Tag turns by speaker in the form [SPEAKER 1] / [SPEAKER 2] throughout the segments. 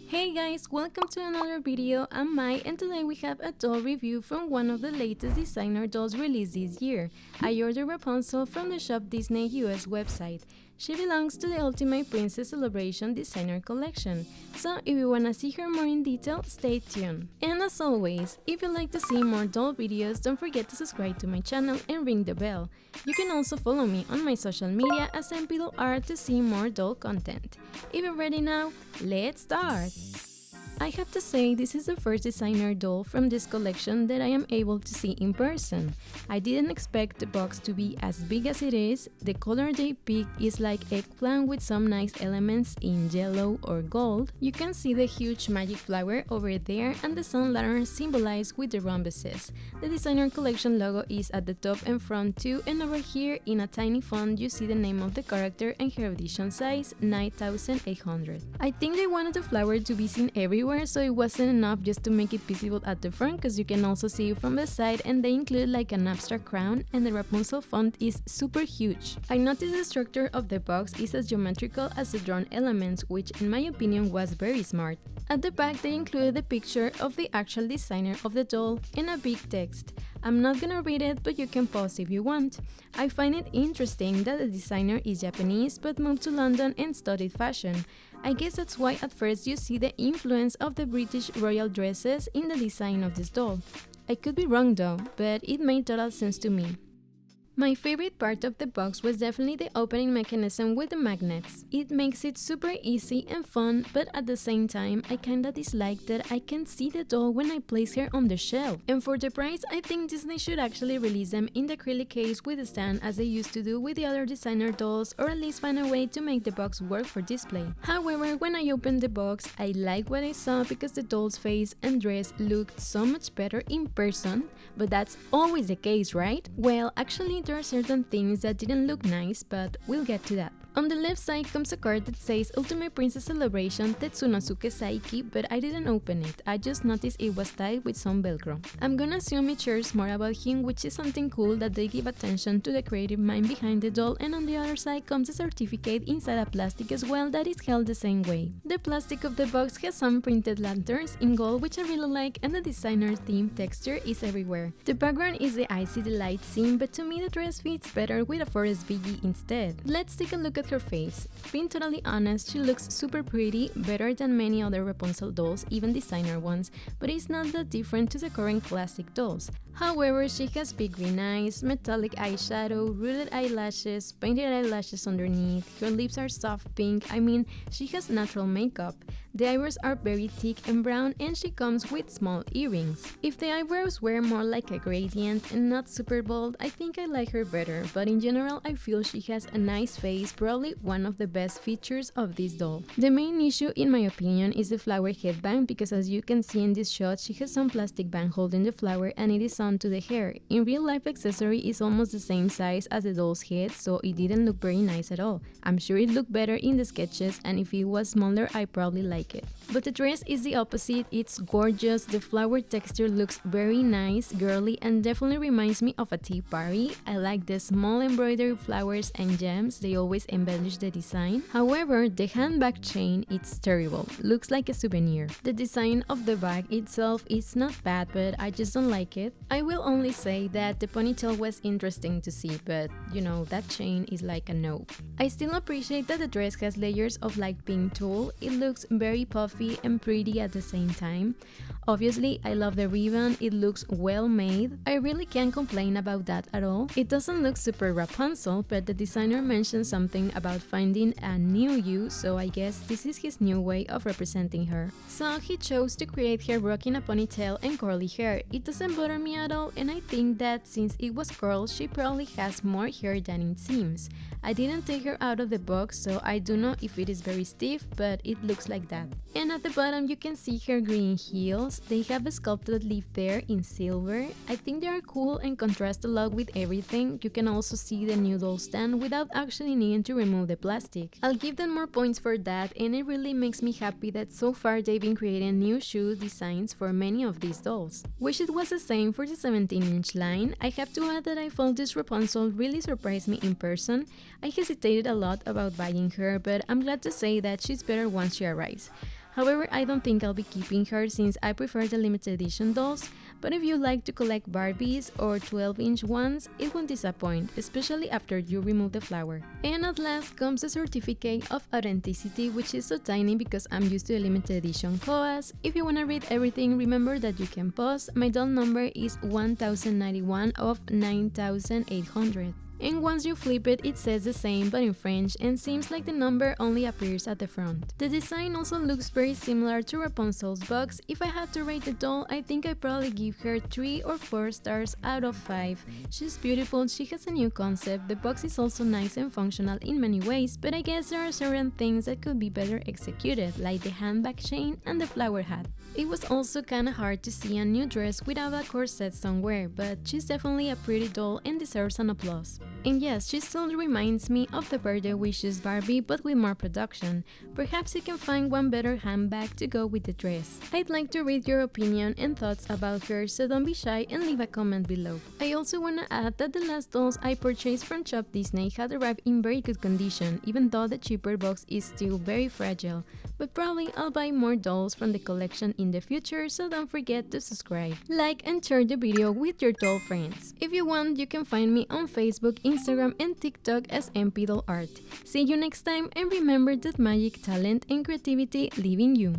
[SPEAKER 1] Hey guys, welcome to another video. I'm Mai and today we have a doll review from one of the latest designer dolls released this year. I ordered Rapunzel from the Shop Disney US website. She belongs to the Ultimate Princess Celebration Designer Collection, so if you wanna see her more in detail, stay tuned. And as always, if you'd like to see more doll videos, don't forget to subscribe to my channel and ring the bell. You can also follow me on my social media as MPdollArt to see more doll content. If you're ready now, let's start! I have to say this is the first designer doll from this collection that I am able to see in person. I didn't expect the box to be as big as it is. The color they picked is like eggplant with some nice elements in yellow or gold. You can see the huge magic flower over there and the sun lantern symbolized with the rhombuses. The designer collection logo is at the top and front too, and over here in a tiny font you see the name of the character and her edition size 9800. I think they wanted the flower to be seen everywhere, so it wasn't enough just to make it visible at the front, because you can also see it from the side, and they include like an abstract crown, and the Rapunzel font is super huge. I noticed the structure of the box is as geometrical as the drawn elements, which in my opinion was very smart. At the back they included the picture of the actual designer of the doll and a big text. I'm not gonna read it, but you can pause if you want. I find it interesting that the designer is Japanese but moved to London and studied fashion. I guess that's why at first you see the influence of the British royal dresses in the design of this doll. I could be wrong though, but it made total sense to me. My favorite part of the box was definitely the opening mechanism with the magnets. It makes it super easy and fun, but at the same time I kinda dislike that I can't see the doll when I place her on the shelf. And for the price, I think Disney should actually release them in the acrylic case with a stand as they used to do with the other designer dolls, or at least find a way to make the box work for display. However, when I opened the box, I liked what I saw because the doll's face and dress looked so much better in person, but that's always the case, right? Well, actually there are certain things that didn't look nice, but we'll get to that. On the left side comes a card that says Ultimate Princess Celebration Tetsunosuke Saiki, but I didn't open it. I just noticed it was tied with some velcro. I'm gonna assume it shares more about him, which is something cool that they give attention to the creative mind behind the doll, and on the other side comes a certificate inside a plastic as well that is held the same way. The plastic of the box has some printed lanterns in gold, which I really like, and the designer theme texture is everywhere. The background is the Icy Delight scene, but to me the dress fits better with a Forest Biggie instead. Let's take a look at her face. Being totally honest, she looks super pretty, better than many other Rapunzel dolls, even designer ones, but it's not that different to the current classic dolls. However, she has big green eyes, metallic eyeshadow, rooted eyelashes, painted eyelashes underneath, her lips are soft pink, I mean, she has natural makeup. The eyebrows are very thick and brown, and she comes with small earrings. If the eyebrows were more like a gradient and not super bold, I think I like her better, but in general I feel she has a nice face, probably one of the best features of this doll. The main issue in my opinion is the flower headband, because as you can see in this shot, she has some plastic band holding the flower and it is on to the hair. In real life, accessory is almost the same size as the doll's head, so it didn't look very nice at all. I'm sure it looked better in the sketches, and if it was smaller I probably like it. But the dress is the opposite, it's gorgeous, the flower texture looks very nice, girly, and definitely reminds me of a tea party. I like the small embroidered flowers and gems, they always embellish the design. However, the handbag chain, it's terrible, looks like a souvenir. The design of the bag itself is not bad, but I just don't like it. I will only say that the ponytail was interesting to see, but you know, that chain is like a no. I still appreciate that the dress has layers of light pink tulle, it looks very puffy and pretty at the same time. Obviously, I love the ribbon, it looks well made. I really can't complain about that at all. It doesn't look super Rapunzel, but the designer mentioned something about finding a new you, so I guess this is his new way of representing her. So he chose to create her rocking a ponytail and curly hair. It doesn't bother me at all, and I think that since it was curled, she probably has more hair than it seems. I didn't take her out of the box, so I don't know if it is very stiff, but it looks like that. And at the bottom you can see her green heels. They have a sculpted leaf there in silver. I think they are cool and contrast a lot with everything. You can also see the new doll stand without actually needing to remove the plastic. I'll give them more points for that, and it really makes me happy that so far they've been creating new shoe designs for many of these dolls. Wish it was the same for the 17-inch line. I have to add that I felt this Rapunzel really surprised me in person. I hesitated a lot about buying her, but I'm glad to say that she's better once she arrives. However, I don't think I'll be keeping her since I prefer the limited edition dolls, but if you like to collect Barbies or 12-inch ones, it won't disappoint, especially after you remove the flower. And at last comes the certificate of authenticity, which is so tiny because I'm used to the limited edition Koas. If you wanna read everything, remember that you can pause. My doll number is 1091 of 9800. And once you flip it, it says the same but in French and seems like the number only appears at the front. The design also looks very similar to Rapunzel's box. If I had to rate the doll, I think I'd probably give her 3 or 4 stars out of 5. She's beautiful, she has a new concept, the box is also nice and functional in many ways, but I guess there are certain things that could be better executed, like the handbag chain and the flower hat. It was also kinda hard to see a new dress without a corset somewhere, but she's definitely a pretty doll and deserves an applause. And yes, she still reminds me of the Birthday Wishes Barbie, but with more production. Perhaps you can find one better handbag to go with the dress. I'd like to read your opinion and thoughts about her, so don't be shy and leave a comment below. I also wanna add that the last dolls I purchased from Shop Disney had arrived in very good condition, even though the cheaper box is still very fragile. But probably I'll buy more dolls from the collection in the future, so don't forget to subscribe, like and share the video with your doll friends. If you want, you can find me on Facebook, Instagram and TikTok as MPDollArt. See you next time, and remember that magic, talent and creativity live in you.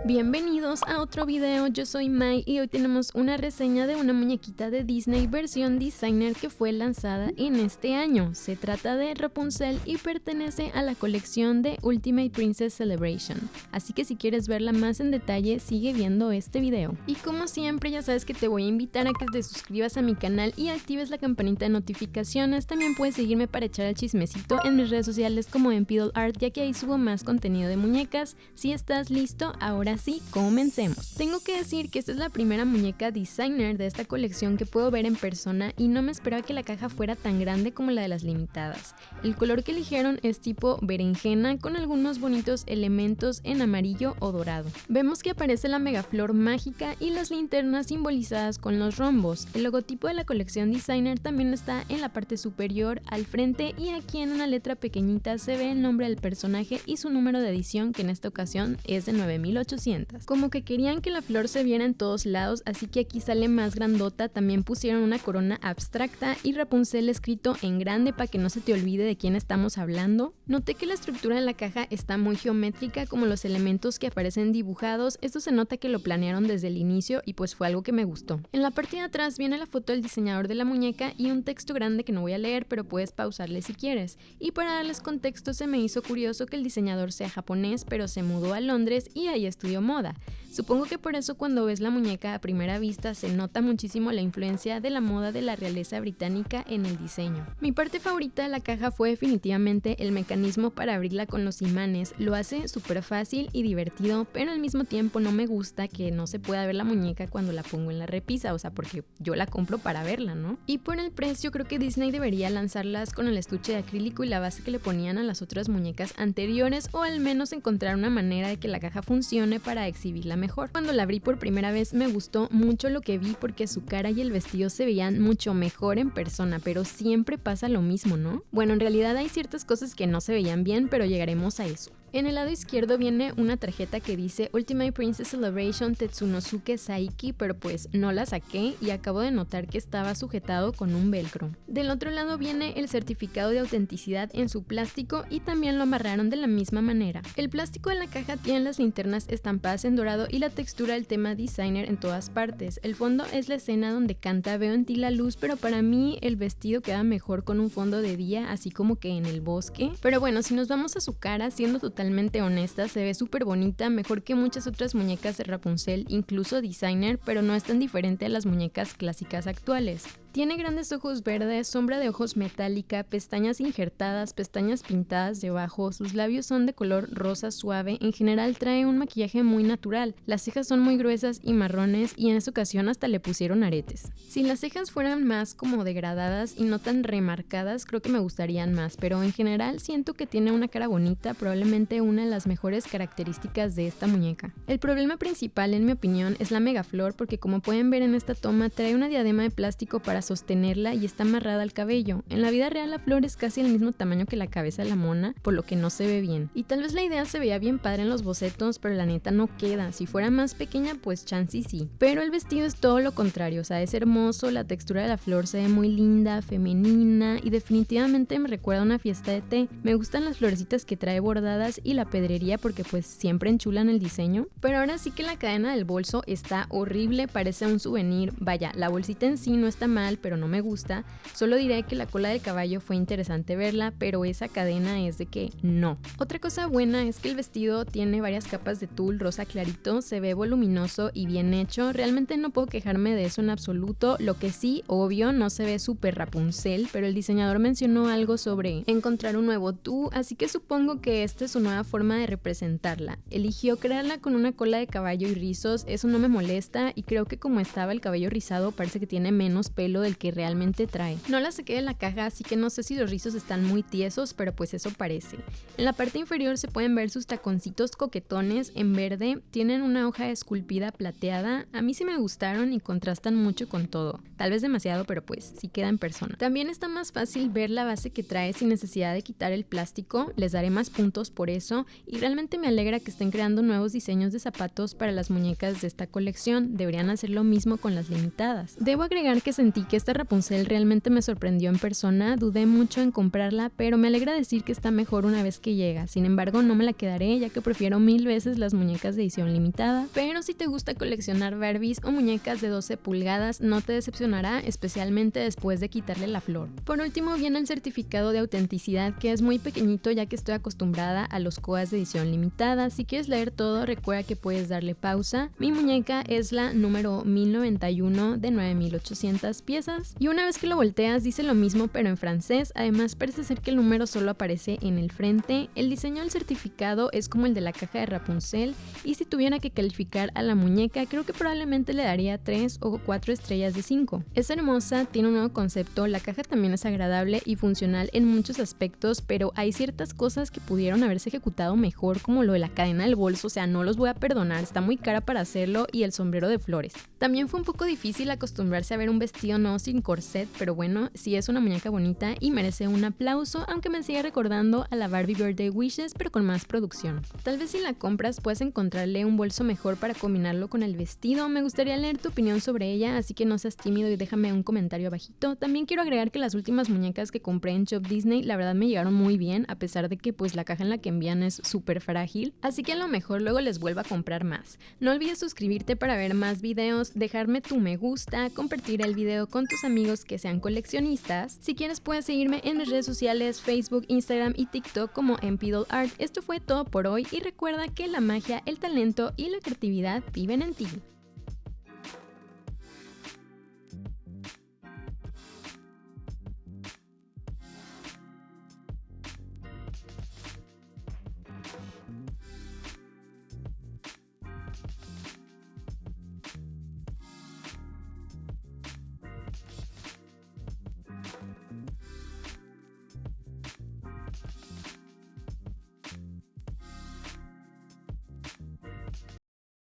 [SPEAKER 1] Bienvenidos a otro video, yo soy Mai y hoy tenemos una reseña de una muñequita de Disney versión designer que fue lanzada en este año. Se trata de Rapunzel y pertenece a la colección de Ultimate Princess Celebration, así que si quieres verla más en detalle sigue viendo este video. Y como siempre ya sabes que te voy a invitar a que te suscribas a mi canal y actives la campanita de notificaciones. También puedes seguirme para echar el chismecito en mis redes sociales como MPDollArt, ya que ahí subo más contenido de muñecas. Si estás listo, ahora sí, comencemos. Tengo que decir que esta es la primera muñeca designer de esta colección que puedo ver en persona y no me esperaba que la caja fuera tan grande como la de las limitadas. El color que eligieron es tipo berenjena con algunos bonitos elementos en amarillo o dorado. Vemos que aparece la megaflor mágica y las linternas simbolizadas con los rombos. El logotipo de la colección designer también está en la parte superior, al frente, y aquí en una letra pequeñita se ve el nombre del personaje y su número de edición, que en esta ocasión es de 9800. Como que querían que la flor se viera en todos lados, así que aquí sale más grandota. También pusieron una corona abstracta y Rapunzel escrito en grande para que no se te olvide de quién estamos hablando. Noté que la estructura de la caja está muy geométrica, como los elementos que aparecen dibujados. Esto se nota que lo planearon desde el inicio y pues fue algo que me gustó. En la parte de atrás viene la foto del diseñador de la muñeca y un texto grande que no voy a leer, pero puedes pausarle si quieres. Y para darles contexto, se me hizo curioso que el diseñador sea japonés, pero se mudó a Londres y ahí estudió moda. Supongo que por eso cuando ves la muñeca a primera vista se nota muchísimo la influencia de la moda de la realeza británica en el diseño. Mi parte favorita de la caja fue definitivamente el mecanismo para abrirla con los imanes. Lo hace súper fácil y divertido, pero al mismo tiempo no me gusta que no se pueda ver la muñeca cuando la pongo en la repisa, o sea, porque yo la compro para verla, ¿no? Y por el precio creo que Disney debería lanzarlas con el estuche de acrílico y la base que le ponían a las otras muñecas anteriores, o al menos encontrar una manera de que la caja funcione para exhibirla mejor. Cuando la abrí por primera vez me gustó mucho lo que vi porque su cara y el vestido se veían mucho mejor en persona, pero siempre pasa lo mismo, ¿no? Bueno, en realidad hay ciertas cosas que no se veían bien, pero llegaremos a eso. En el lado izquierdo viene una tarjeta que dice Ultimate Princess Celebration Tetsunosuke Saiki, pero pues no la saqué y acabo de notar que estaba sujetado con un velcro. Del otro lado viene el certificado de autenticidad en su plástico y también lo amarraron de la misma manera. El plástico de la caja tiene las linternas estampadas en dorado y la textura del tema designer en todas partes. El fondo es la escena donde canta Veo en ti la luz, pero para mí el vestido queda mejor con un fondo de día, así como que en el bosque. Pero bueno, si nos vamos a su cara, siendo totalmente honesta, se ve súper bonita, mejor que muchas otras muñecas de Rapunzel, incluso designer, pero no es tan diferente a las muñecas clásicas actuales. Tiene grandes ojos verdes, sombra de ojos metálica, pestañas injertadas, pestañas pintadas debajo, sus labios son de color rosa suave, en general trae un maquillaje muy natural, las cejas son muy gruesas y marrones y en esta ocasión hasta le pusieron aretes. Si las cejas fueran más como degradadas y no tan remarcadas, creo que me gustarían más, pero en general siento que tiene una cara bonita, probablemente una de las mejores características de esta muñeca. El problema principal en mi opinión es la megaflor, porque como pueden ver en esta toma trae una diadema de plástico para para sostenerla y está amarrada al cabello. En la vida real la flor es casi el mismo tamaño que la cabeza de la mona, por lo que no se ve bien. Y tal vez la idea se veía bien padre en los bocetos, pero la neta no queda. Si fuera más pequeña, pues chance sí. Pero el vestido es todo lo contrario, o sea, es hermoso, la textura de la flor se ve muy linda, femenina y definitivamente me recuerda a una fiesta de té. Me gustan las florecitas que trae bordadas y la pedrería porque pues siempre enchulan el diseño. Pero ahora sí que la cadena del bolso está horrible, parece un souvenir. Vaya, la bolsita en sí no está mal, pero no me gusta. Solo diré que la cola del caballo fue interesante verla, pero esa cadena es de que no. Otra cosa buena es que el vestido tiene varias capas de tul rosa clarito, se ve voluminoso y bien hecho. Realmente no puedo quejarme de eso en absoluto. Lo que sí, obvio, no se ve súper Rapunzel, pero el diseñador mencionó algo sobre encontrar un nuevo tú, así que supongo que esta es su nueva forma de representarla. Eligió crearla con una cola de caballo y rizos, eso no me molesta y creo que como estaba el cabello rizado parece que tiene menos pelo del que realmente trae. No la saqué de la caja, así que no sé si los rizos están muy tiesos, pero pues eso parece. En la parte inferior se pueden ver sus taconcitos coquetones en verde, tienen una hoja esculpida plateada, a mí sí me gustaron y contrastan mucho con todo. Tal vez demasiado, pero pues sí queda en persona. También está más fácil ver la base que trae sin necesidad de quitar el plástico, les daré más puntos por eso y realmente me alegra que estén creando nuevos diseños de zapatos para las muñecas de esta colección, deberían hacer lo mismo con las limitadas. Debo agregar que sentí que esta Rapunzel realmente me sorprendió en persona, dudé mucho en comprarla, pero me alegra decir que está mejor una vez que llega. Sin embargo, no me la quedaré ya que prefiero 1000 veces las muñecas de edición limitada, pero si te gusta coleccionar Barbies o muñecas de 12 pulgadas, no te decepcionará, especialmente después de quitarle la flor. Por último, viene el certificado de autenticidad, que es muy pequeñito ya que estoy acostumbrada a los koas de edición limitada. Si quieres leer todo, recuerda que puedes darle pausa. Mi muñeca es la número 1091 de 9800 piezas y una vez que lo volteas dice lo mismo pero en francés. Además parece ser que el número solo aparece en el frente. El diseño del certificado es como el de la caja de Rapunzel y si tuviera que calificar a la muñeca creo que probablemente le daría 3 o 4 estrellas de 5. Es hermosa, tiene un nuevo concepto, la caja también es agradable y funcional en muchos aspectos, pero hay ciertas cosas que pudieron haberse ejecutado mejor, como lo de la cadena del bolso, o sea, no los voy a perdonar, está muy cara para hacerlo, y el sombrero de flores. También fue un poco difícil acostumbrarse a ver un vestido no sin corset, pero bueno, sí es una muñeca bonita y merece un aplauso, aunque me sigue recordando a la Barbie Birthday Wishes, pero con más producción. Tal vez si la compras puedes encontrarle un bolso mejor para combinarlo con el vestido. Me gustaría leer tu opinión sobre ella, así que no seas tímido y déjame un comentario abajito. También quiero agregar que las últimas muñecas que compré en Shop Disney la verdad me llegaron muy bien, a pesar de que pues la caja en la que envían es súper frágil, así que a lo mejor luego les vuelvo a comprar más. No olvides suscribirte para ver más videos, dejarme tu me gusta, compartir el video con tus amigos que sean coleccionistas. Si quieres puedes seguirme en mis redes sociales, Facebook, Instagram y TikTok como mpdollart. Esto fue todo por hoy y recuerda que la magia, el talento y la creatividad viven en ti.